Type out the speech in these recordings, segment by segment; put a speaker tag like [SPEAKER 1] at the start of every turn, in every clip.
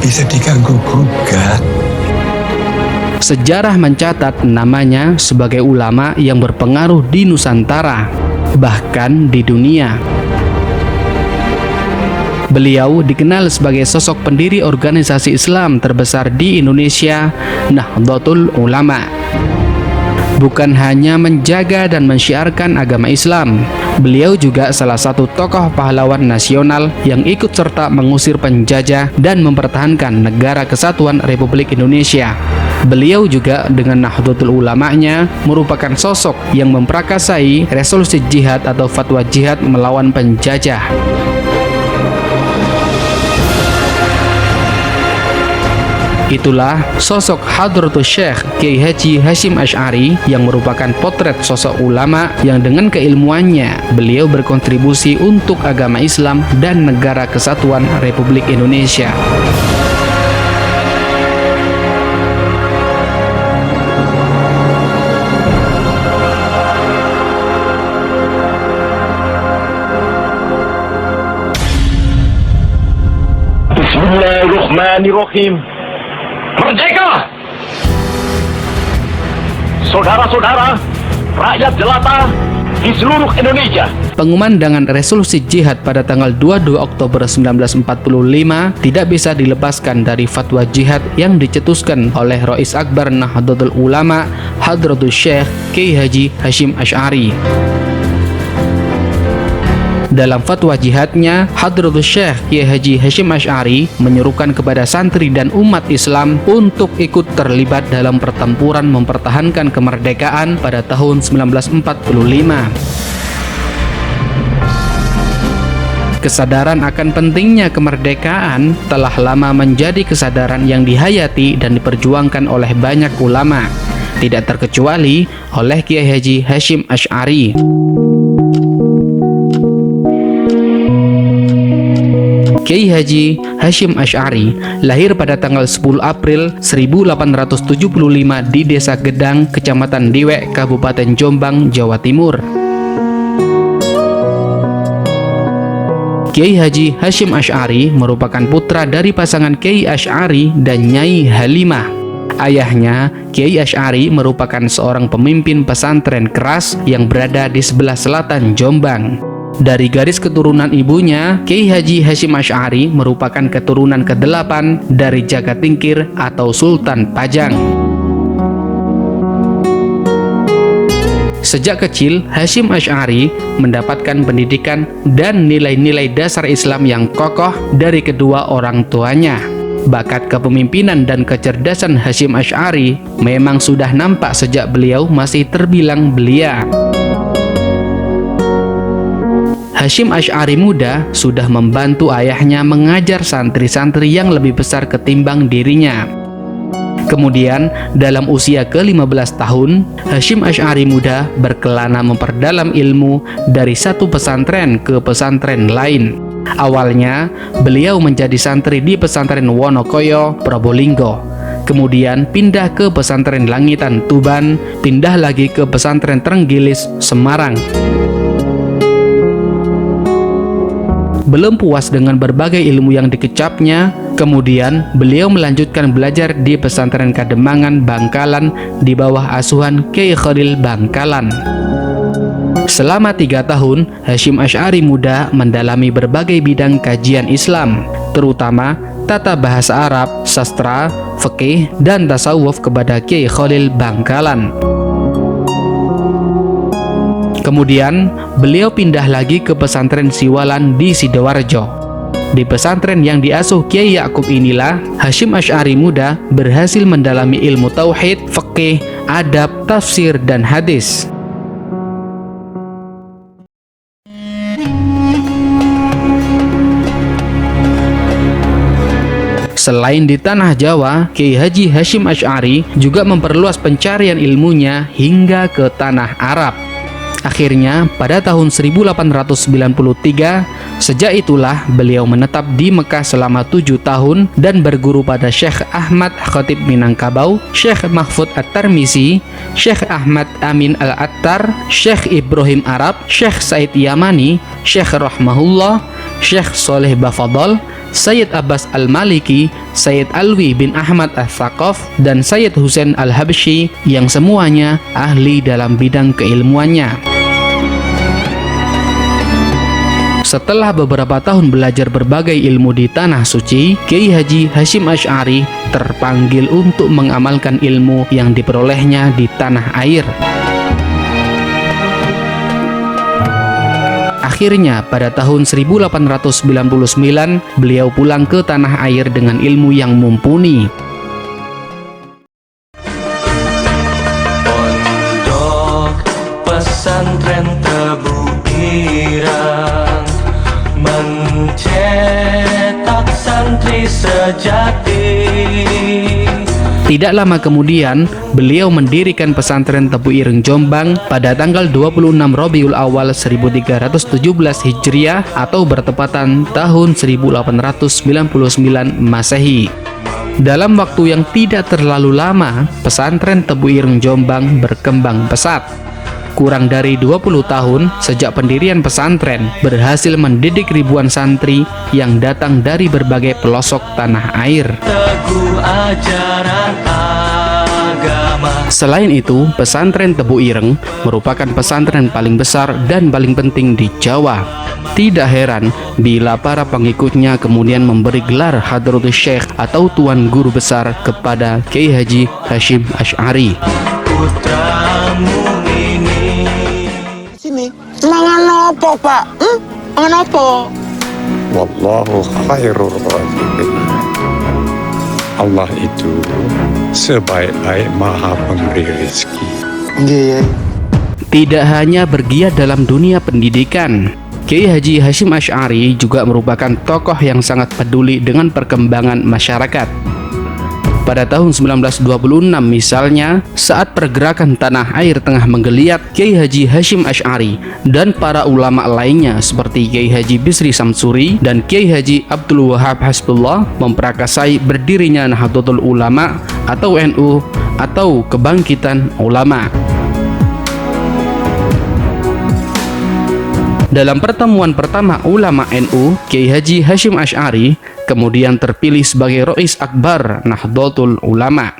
[SPEAKER 1] bisa diganggu gugat.
[SPEAKER 2] Sejarah mencatat namanya sebagai ulama yang berpengaruh di Nusantara, bahkan di dunia. Beliau dikenal sebagai sosok pendiri organisasi Islam terbesar di Indonesia, Nahdlatul Ulama. Bukan hanya menjaga dan mensyiarkan agama Islam, beliau juga salah satu tokoh pahlawan nasional yang ikut serta mengusir penjajah dan mempertahankan negara kesatuan Republik Indonesia. Beliau juga dengan Nahdlatul Ulama'nya merupakan sosok yang memprakarsai resolusi jihad atau fatwa jihad melawan penjajah. Itulah sosok Hadratus Syekh Kiai Haji Hasyim Asy'ari yang merupakan potret sosok ulama yang dengan keilmuannya beliau berkontribusi untuk agama Islam dan negara kesatuan Republik Indonesia.
[SPEAKER 3] Bismillahirrahmanirrahim. Merdeka! Saudara-saudara, rakyat jelata di seluruh Indonesia.
[SPEAKER 2] Pengumandangkan resolusi jihad pada tanggal 22 Oktober 1945 tidak bisa dilepaskan dari fatwa jihad yang dicetuskan oleh Rais Akbar Nahdlatul Ulama Hadratus Syekh Kiai Haji Hasyim Asy'ari. Dalam fatwa jihadnya, Hadratus Syekh Kiai Haji Hasyim Asy'ari menyerukan kepada santri dan umat Islam untuk ikut terlibat dalam pertempuran mempertahankan kemerdekaan pada tahun 1945. Kesadaran akan pentingnya kemerdekaan telah lama menjadi kesadaran yang dihayati dan diperjuangkan oleh banyak ulama, tidak terkecuali oleh Kiai Haji Hasyim Asy'ari. Kiai Haji Hasyim Asy'ari lahir pada tanggal 10 April 1875 di Desa Gedang, Kecamatan Diwek, Kabupaten Jombang, Jawa Timur. Kiai Haji Hasyim Asy'ari merupakan putra dari pasangan Kiai Asy'ari dan Nyai Halimah. Ayahnya, Kiai Asy'ari merupakan seorang pemimpin pesantren keras yang berada di sebelah selatan Jombang. Dari garis keturunan ibunya, Kiai Haji Hasyim Asy'ari merupakan keturunan ke-8 dari Jagatingkir atau Sultan Pajang. Sejak kecil, Hasyim Asy'ari mendapatkan pendidikan dan nilai-nilai dasar Islam yang kokoh dari kedua orang tuanya. Bakat kepemimpinan dan kecerdasan Hasyim Asy'ari memang sudah nampak sejak beliau masih terbilang belia. Hasyim Asy'ari muda sudah membantu ayahnya mengajar santri-santri yang lebih besar ketimbang dirinya. Kemudian, dalam usia ke-15 tahun, Hasyim Asy'ari muda berkelana memperdalam ilmu dari satu pesantren ke pesantren lain. Awalnya, beliau menjadi santri di pesantren Wonokoyo, Probolinggo. Kemudian pindah ke pesantren Langitan, Tuban, pindah lagi ke pesantren Trenggilis, Semarang. Belum puas dengan berbagai ilmu yang dikecapnya, kemudian beliau melanjutkan belajar di pesantren Kademangan, Bangkalan di bawah asuhan Kiai Khalil Bangkalan. Selama 3 tahun, Hasyim Asy'ari muda mendalami berbagai bidang kajian Islam, terutama tata bahasa Arab, sastra, fikih, dan tasawuf kepada Kiai Khalil Bangkalan. Kemudian, beliau pindah lagi ke pesantren Siwalan di Sidoarjo. Di pesantren yang diasuh Kiai Yakub inilah, Hasyim Asy'ari muda berhasil mendalami ilmu tauhid, fikih, adab, tafsir, dan hadis. Selain di tanah Jawa, Kiai Haji Hasyim Asy'ari juga memperluas pencarian ilmunya hingga ke tanah Arab. Akhirnya, pada tahun 1893, sejak itulah beliau menetap di Mekah selama 7 tahun dan berguru pada Syekh Ahmad Khatib Minangkabau, Syekh Mahfud At-Tirmizi, Syekh Ahmad Amin Al-Attar, Syekh Ibrahim Arab, Syekh Said Yamani, Syekh Rahmahullah, Syekh Soleh Bafadol, Sayyid Abbas Al-Maliki, Sayyid Alwi bin Ahmad Al-Thaqaf, dan Sayyid Husain Al-Habsyi yang semuanya ahli dalam bidang keilmuannya. Setelah beberapa tahun belajar berbagai ilmu di Tanah Suci, Kiai Haji Hasyim Asy'ari terpanggil untuk mengamalkan ilmu yang diperolehnya di tanah air. Akhirnya pada tahun 1899 beliau pulang ke tanah air dengan ilmu yang mumpuni.
[SPEAKER 4] Pondok Pesantren Tebu Ireng mencetak santri sejati.
[SPEAKER 2] Tidak lama kemudian, beliau mendirikan pesantren Tebu Ireng Jombang pada tanggal 26 Rabiul Awal 1317 Hijriah atau bertepatan tahun 1899 Masehi. Dalam waktu yang tidak terlalu lama, pesantren Tebu Ireng Jombang berkembang pesat. Kurang dari 20 tahun sejak pendirian pesantren, berhasil mendidik ribuan santri yang datang dari berbagai pelosok tanah air.
[SPEAKER 4] Teguh ajaran agama.
[SPEAKER 2] Selain itu, pesantren Tebu Ireng merupakan pesantren paling besar dan paling penting di Jawa. Tidak heran bila para pengikutnya kemudian memberi gelar Hadratus Syekh atau Tuan Guru Besar kepada Kiai Haji Hasyim Asy'ari.
[SPEAKER 4] Putramu ini.
[SPEAKER 5] Sini, mangan apa, Pak? Mangan apa?
[SPEAKER 1] Wallahu khairur raziqin. Allah itu sebaik-baik maha pemberi rezeki.
[SPEAKER 5] Nggih.
[SPEAKER 2] Tidak hanya bergiat dalam dunia pendidikan, Kiai Haji Hasyim Asy'ari juga merupakan tokoh yang sangat peduli dengan perkembangan masyarakat. Pada tahun 1926 misalnya, saat pergerakan tanah air tengah menggeliat, Kiai Haji Hasyim Asy'ari dan para ulama lainnya seperti Kiai Haji Bisri Samsuri dan Kiai Haji Abdul Wahab Hasbullah memprakarsai berdirinya Nahdlatul Ulama atau NU atau Kebangkitan Ulama. Dalam pertemuan pertama ulama NU, Kiai Haji Hasyim Asy'ari kemudian terpilih sebagai Rais Akbar Nahdlatul Ulama.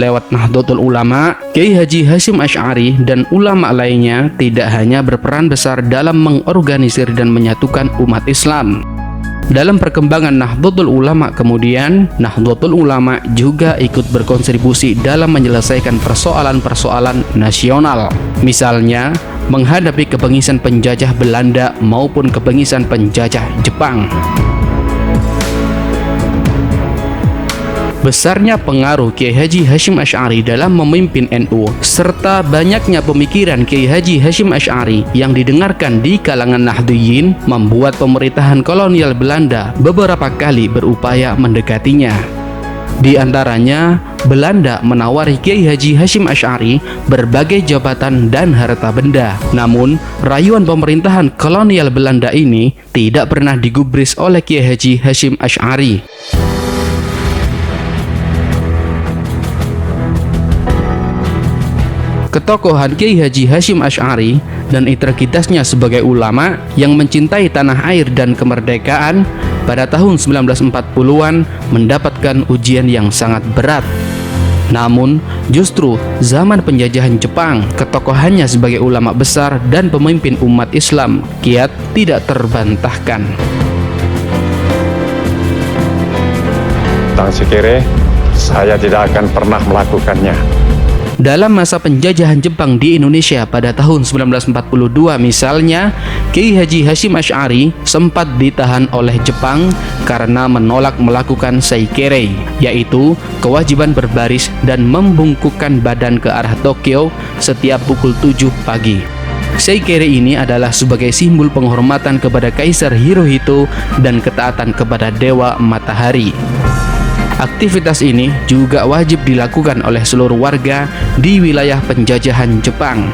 [SPEAKER 2] Lewat Nahdlatul Ulama, Kiai Haji Hasyim Asy'ari dan ulama lainnya tidak hanya berperan besar dalam mengorganisir dan menyatukan umat Islam. Dalam perkembangan Nahdlatul Ulama kemudian, Nahdlatul Ulama juga ikut berkontribusi dalam menyelesaikan persoalan-persoalan nasional. Misalnya, menghadapi kebengisan penjajah Belanda maupun kebengisan penjajah Jepang. Besarnya pengaruh Kiai Haji Hasyim Asy'ari dalam memimpin NU serta banyaknya pemikiran Kiai Haji Hasyim Asy'ari yang didengarkan di kalangan Nahdliyin membuat pemerintahan kolonial Belanda beberapa kali berupaya mendekatinya. Di antaranya, Belanda menawari Kiai Haji Hasyim Asy'ari berbagai jabatan dan harta benda. Namun, rayuan pemerintahan kolonial Belanda ini tidak pernah digubris oleh Kiai Haji Hasyim Asy'ari. Ketokohan Kiai Haji Hasyim Asy'ari dan integritasnya sebagai ulama yang mencintai tanah air dan kemerdekaan pada tahun 1940-an mendapatkan ujian yang sangat berat. Namun, justru zaman penjajahan Jepang, ketokohannya sebagai ulama besar dan pemimpin umat Islam kiat tidak terbantahkan.
[SPEAKER 1] Tentang sekere, saya tidak akan pernah melakukannya.
[SPEAKER 2] Dalam masa penjajahan Jepang di Indonesia pada tahun 1942 misalnya, Kiai Haji Hasyim Asy'ari sempat ditahan oleh Jepang karena menolak melakukan seikere, yaitu kewajiban berbaris dan membungkukkan badan ke arah Tokyo setiap pukul 7 pagi. Seikere ini adalah sebagai simbol penghormatan kepada Kaisar Hirohito dan ketaatan kepada Dewa Matahari. Aktivitas ini juga wajib dilakukan oleh seluruh warga di wilayah penjajahan Jepang.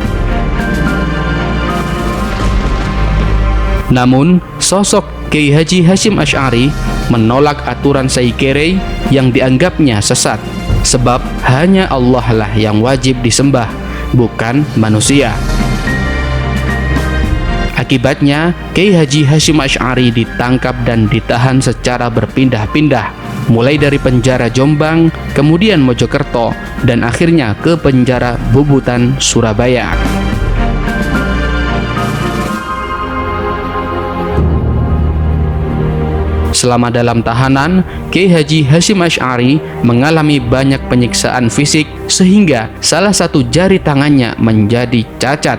[SPEAKER 2] Namun, sosok Kiai Haji Hasyim Asy'ari menolak aturan seikere yang dianggapnya sesat, sebab hanya Allah lah yang wajib disembah, bukan manusia. Akibatnya, Kiai Haji Hasyim Asy'ari ditangkap dan ditahan secara berpindah-pindah, mulai dari penjara Jombang, kemudian Mojokerto, dan akhirnya ke penjara Bubutan, Surabaya. Selama dalam tahanan, Kiai Haji Hasyim Asy'ari mengalami banyak penyiksaan fisik sehingga salah satu jari tangannya menjadi cacat.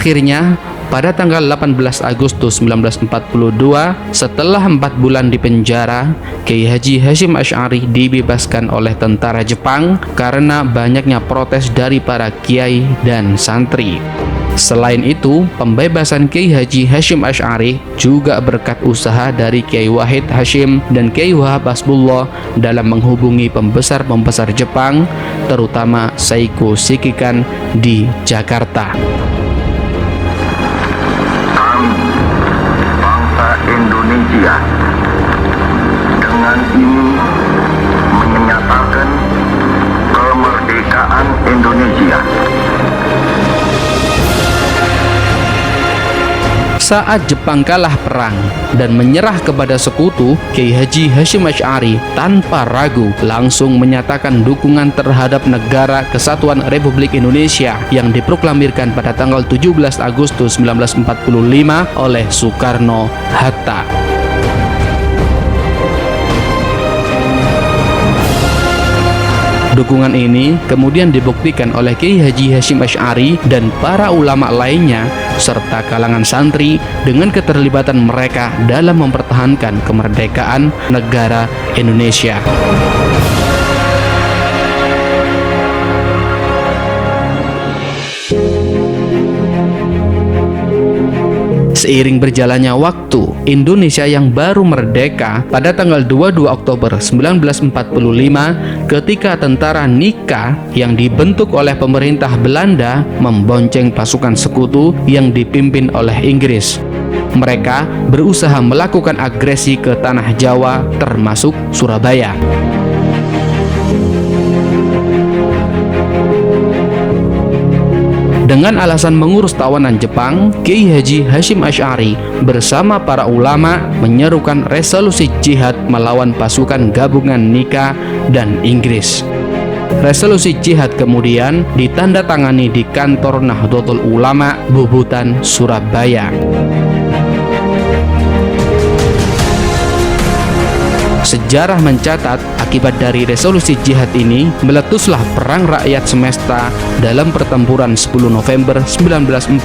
[SPEAKER 2] Akhirnya, pada tanggal 18 Agustus 1942, setelah 4 bulan di penjara, Kiai Haji Hasyim Asy'ari dibebaskan oleh tentara Jepang karena banyaknya protes dari para kiai dan santri. Selain itu, pembebasan Kiai Haji Hasyim Asy'ari juga berkat usaha dari Kiai Wahid Hasyim dan Kiai Wahab Hasbullah dalam menghubungi pembesar-pembesar Jepang, terutama Seiko Shikikan di Jakarta.
[SPEAKER 3] Indonesia dengan ini menyatakan kemerdekaan Indonesia.
[SPEAKER 2] Saat Jepang kalah perang dan menyerah kepada sekutu, Kiai Haji Hasyim Asy'ari tanpa ragu langsung menyatakan dukungan terhadap Negara Kesatuan Republik Indonesia yang diproklamirkan pada tanggal 17 Agustus 1945 oleh Soekarno-Hatta. Dukungan ini kemudian dibuktikan oleh Kiai Haji Hasyim Asy'ari dan para ulama lainnya serta kalangan santri dengan keterlibatan mereka dalam mempertahankan kemerdekaan negara Indonesia. Seiring berjalannya waktu, Indonesia yang baru merdeka pada tanggal 22 Oktober 1945 ketika tentara Nika yang dibentuk oleh pemerintah Belanda membonceng pasukan sekutu yang dipimpin oleh Inggris. Mereka berusaha melakukan agresi ke tanah Jawa termasuk Surabaya. Dengan alasan mengurus tawanan Jepang, Kiai Haji Hasyim Asy'ari bersama para ulama menyerukan resolusi jihad melawan pasukan gabungan Nika dan Inggris. Resolusi jihad kemudian ditandatangani di kantor Nahdlatul Ulama Bubutan, Surabaya. Sejarah mencatat akibat dari resolusi jihad ini meletuslah perang rakyat semesta dalam pertempuran 10 November 1945.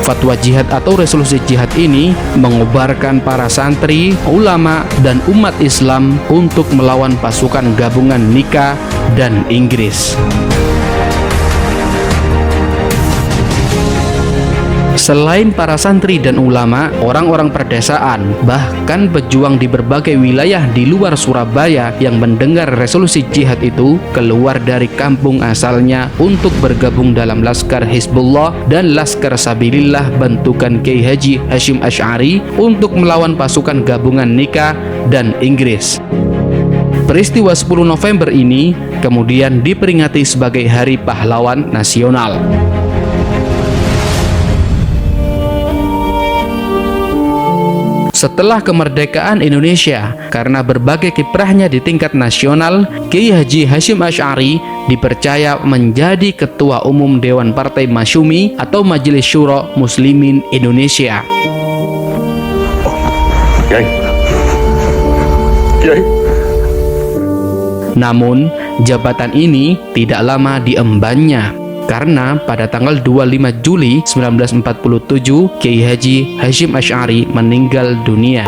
[SPEAKER 2] Fatwa jihad atau resolusi jihad ini mengobarkan para santri, ulama, dan umat Islam untuk melawan pasukan gabungan Nika dan Inggris. Selain para santri dan ulama, orang-orang perdesaan, bahkan pejuang di berbagai wilayah di luar Surabaya yang mendengar resolusi jihad itu keluar dari kampung asalnya untuk bergabung dalam Laskar Hizbullah dan Laskar Sabilillah bentukan Kiai Haji Hasyim Asy'ari untuk melawan pasukan gabungan Nika dan Inggris. Peristiwa 10 November ini kemudian diperingati sebagai Hari Pahlawan Nasional. Setelah kemerdekaan Indonesia, karena berbagai kiprahnya di tingkat nasional, Kiai Haji Hasyim Asy'ari dipercaya menjadi Ketua Umum Dewan Partai Masyumi atau Majelis Syuro Muslimin Indonesia. Namun, jabatan ini tidak lama diembannya. Karena pada tanggal 25 Juli 1947, Kiai Haji Hasyim Asy'ari meninggal dunia.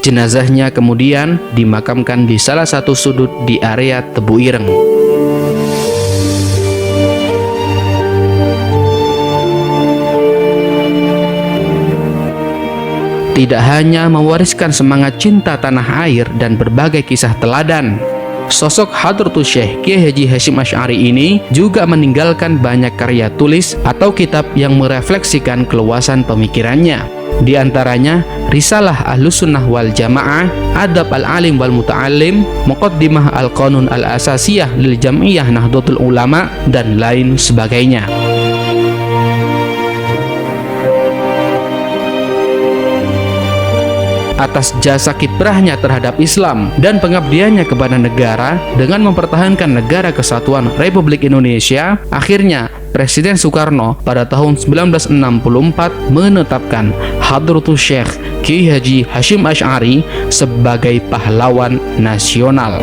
[SPEAKER 2] Jenazahnya kemudian dimakamkan di salah satu sudut di area Tebu Ireng. Tidak hanya mewariskan semangat cinta tanah air dan berbagai kisah teladan, sosok Hadratus Syekh Kiai Haji Hasyim Asy'ari ini juga meninggalkan banyak karya tulis atau kitab yang merefleksikan keluasan pemikirannya. Di antaranya Risalah Ahlus Sunnah wal Jamaah, Adab Al-Alim wal Muta'alim, Muqaddimah Al-Qanun Al-Asasiyah lil Jam'iyah Nahdlatul Ulama, dan lain sebagainya. Atas jasa kiprahnya terhadap Islam dan pengabdiannya kepada negara dengan mempertahankan Negara Kesatuan Republik Indonesia, akhirnya Presiden Soekarno pada tahun 1964 menetapkan Hadratus Syekh Kiai Haji Hasyim Asy'ari sebagai pahlawan nasional.